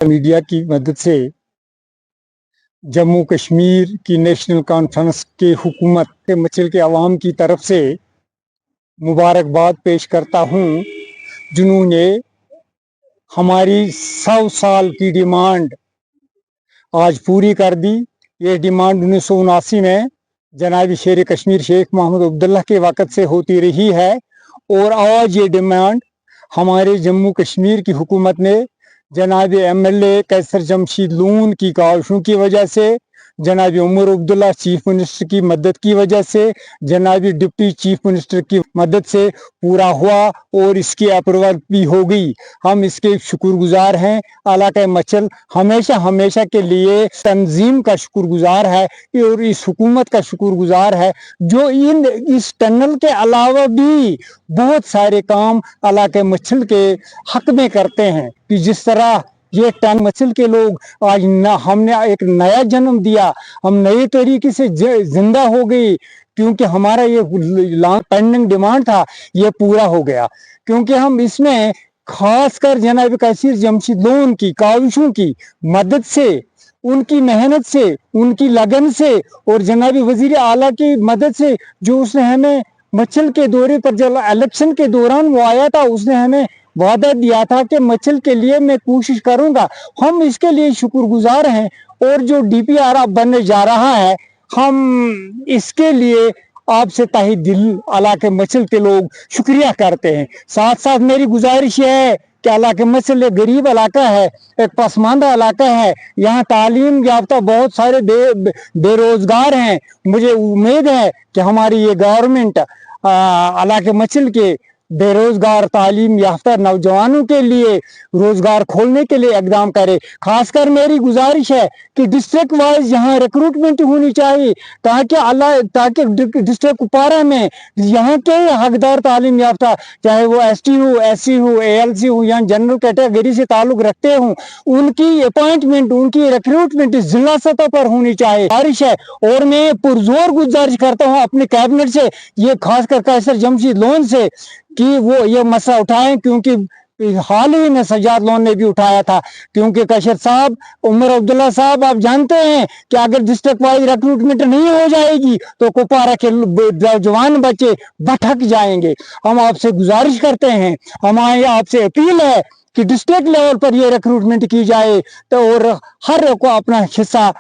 Media की मदद से जम्मू कश्मीर की नेशनल कॉन्फ्रेंस के हुकूमत के मचल के अवाम की तरफ से मुबारकबाद पेश करता हूँ, जिन्होंने हमारी 100 साल की डिमांड आज पूरी कर दी। ये डिमांड 1979 में जनाब शेर कश्मीर शेख मोहम्मद अब्दुल्ला के वक़्त से होती रही है और आज ये डिमांड हमारे जम्मू कश्मीर की हुकूमत ने जनाब MLA कैसर जमशीद लोन की काविशों की वजह से, जनाब उमर अब्दुल्ला चीफ मिनिस्टर की मदद की वजह से, जनाब डिप्टी चीफ मिनिस्टर की मदद से पूरा हुआ और इसकी अप्रूवल भी हो गई। हम इसके शुक्रगुजार हैं। इलाका मचल हमेशा हमेशा के लिए तंजीम का शुक्रगुजार है और इस हुकूमत का शुक्रगुजार है जो इस टनल के अलावा भी बहुत सारे काम इलाके मचल के हक में करते हैं कि जिस तरह ये टन मचल के लोग आज हमने एक नया जन्म दिया, हम नए तरीके से जिंदा हो गई, क्योंकि हमारा ये लॉन्ग पेंडिंग डिमांड था, ये पूरा हो गया। क्योंकि हम इसमें खासकर जनाब कैसर जमशीद लोन की काविशों की मदद से, उनकी मेहनत से, उनकी लगन से और जनाब वजीर आला की मदद से, जो उसने हमें मचल के दौरे पर जब इलेक्शन के दौरान वो आया था, उसने हमें वादा दिया था कि मचल के लिए मैं कोशिश करूंगा। हम इसके लिए शुक्रगुजार हैं और जो DPR अब बनने जा रहा है, हम इसके लिए आपसे तहे दिल इलाके मचल के लोग शुक्रिया करते हैं। साथ साथ मेरी गुजारिश है कि इलाके मचल एक गरीब इलाका है, एक पसमानदा इलाका है, यहाँ तालीम याफ्ता बहुत सारे बेरोजगार हैं। मुझे उम्मीद है कि हमारी ये गवर्नमेंट इलाके मचल के बेरोजगार तालीम याफ्ता नौजवानों के लिए रोजगार खोलने के लिए इकदाम करे। खासकर मेरी गुजारिश है कि डिस्ट्रिक्ट वाइज यहाँ रिक्रूटमेंट होनी चाहिए, ताकि डिस्ट्रिक्ट कुपवारा में यहाँ के हकदार तालीम याफ्ता, चाहे वो ST हो, SC हो, ALC हो या जनरल कैटेगरी से ताल्लुक रखते हों, उनकी अपॉइंटमेंट, उनकी रिक्रूटमेंट जिला सतह पर होनी चाहिए। गुजारिश है और मैं पुरजोर गुजारिश करता हूँ अपने कैबिनेट से, ये खासकर कैसर जमशीद लोन से, कि वो ये मसला उठाएं, क्योंकि हाल ही में सज्जाद लोन ने भी उठाया था। क्योंकि कैसर साहब, उमर अब्दुल्ला साहब, आप जानते हैं कि अगर डिस्ट्रिक्ट वाइज रिक्रूटमेंट नहीं हो जाएगी तो कुपवारा के जवान बच्चे भटक जाएंगे। हम आपसे गुजारिश करते हैं, हमारी आपसे अपील है कि डिस्ट्रिक्ट लेवल पर ये रिक्रूटमेंट की जाए तो और हर को अपना हिस्सा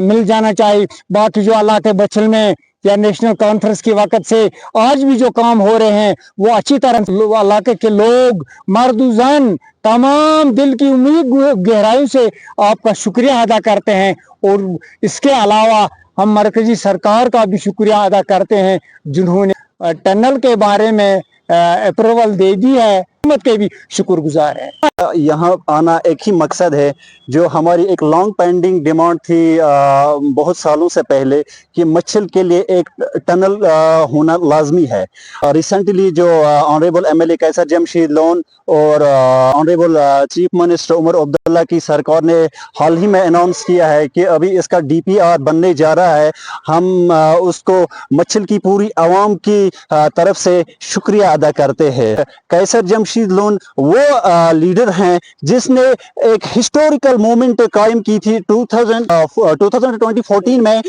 मिल जाना चाहिए। बाकी जो इलाके बचल में या नेशनल कॉन्फ्रेंस के वक़्त से आज भी जो काम हो रहे हैं, वो अच्छी तरह इलाके के लोग, मर्द-ज़न, तमाम दिल की उम्मीद गहराई से आपका शुक्रिया अदा करते हैं। और इसके अलावा हम मरकजी सरकार का भी शुक्रिया अदा करते हैं, जिन्होंने टनल के बारे में अप्रूवल दे दी है। हुकूमत के भी शुक्रगुजार है। यहाँ आना एक ही मकसद है, जो हमारी एक लॉन्ग पेंडिंग डिमांड थी बहुत सालों से पहले, कि मचल के लिए एक टनल होना लाजमी है। रिसेंटली जो ऑनरेबल MLA कैसर जमशीद लोन और honourable chief minister Omar Abdullah की सरकार ने हाल ही में अनाउंस किया है कि अभी इसका DPR बनने जा रहा है। हम उसको मचल की पूरी आवाम की तरफ से शुक्रिया अदा करते हैं। कैसर जमशीद लोन वो लीडर हैं जिसने एक हिस्टोरिकल मोमेंट कायम की थी 2014 में।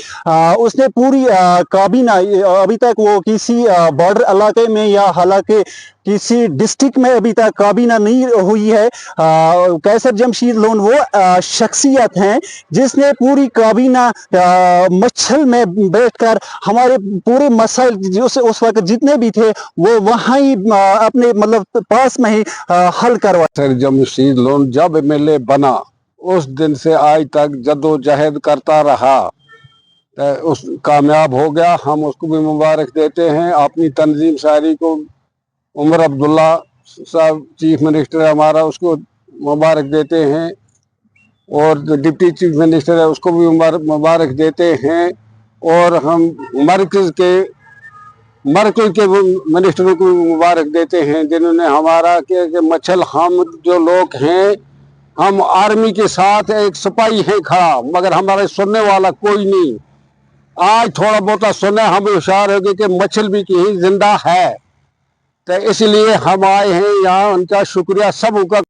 उसने पूरी काबीना, अभी तक वो किसी बॉर्डर इलाके में या हालांकि किसी डिस्ट्रिक्ट में अभी तक काबीना नहीं हुई है। कैसर जमशीद लोन वो शख्सियत हैं जिसने पूरी काबीना मचल में बैठकर हमारे पूरे मसाइल जो से उस वक्त जितने भी थे वो वहाँ ही अपने मतलब पास में ही हल करवा। कैसर जमशीद लोन जब MLA बना उस दिन से आज तक जद्दोजहद करता रहा, उस कामयाब हो गया। हम उसको भी मुबारक देते हैं। अपनी तंजीम सारी को, उमर अब्दुल्ला साहब चीफ मिनिस्टर है हमारा, उसको मुबारक देते हैं और जो डिप्टी चीफ मिनिस्टर है उसको भी मुबारक देते हैं। और हम मरकज के मिनिस्टरों को भी मुबारक देते हैं, जिन्होंने हमारा के मचल, हम जो लोग हैं, हम आर्मी के साथ एक सिपाही हैं खड़ा, मगर हमारे सुनने वाला कोई नहीं। आज थोड़ा बहुत सुने, हम होशियार हो गए कि मचल भी कहीं जिंदा है, तो इसलिए हम आए हैं यहाँ। उनका शुक्रिया सब का